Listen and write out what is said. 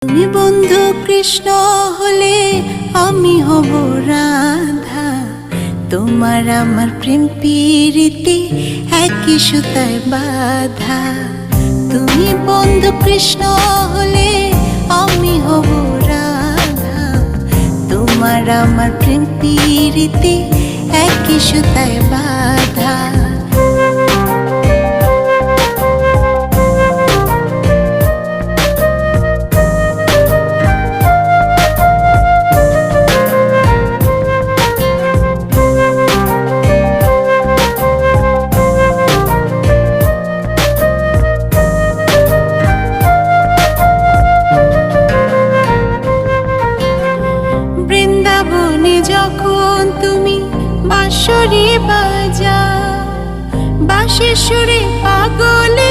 তুমি বন্ধু কৃষ্ণ হলে আমি হব রাধা। তোমার আমার প্রেম প্রীতি একই সুতায় বাঁধা। তুমি বন্ধু কৃষ্ণ হলে আমি হব রাধা। তোমার আমার প্রেম প্রীতি একই সুতায় বাঁধা। বৃন্দাবনে যখন তুমি বাঁশরি বাজাও, বাঁশির সুরে পাগলে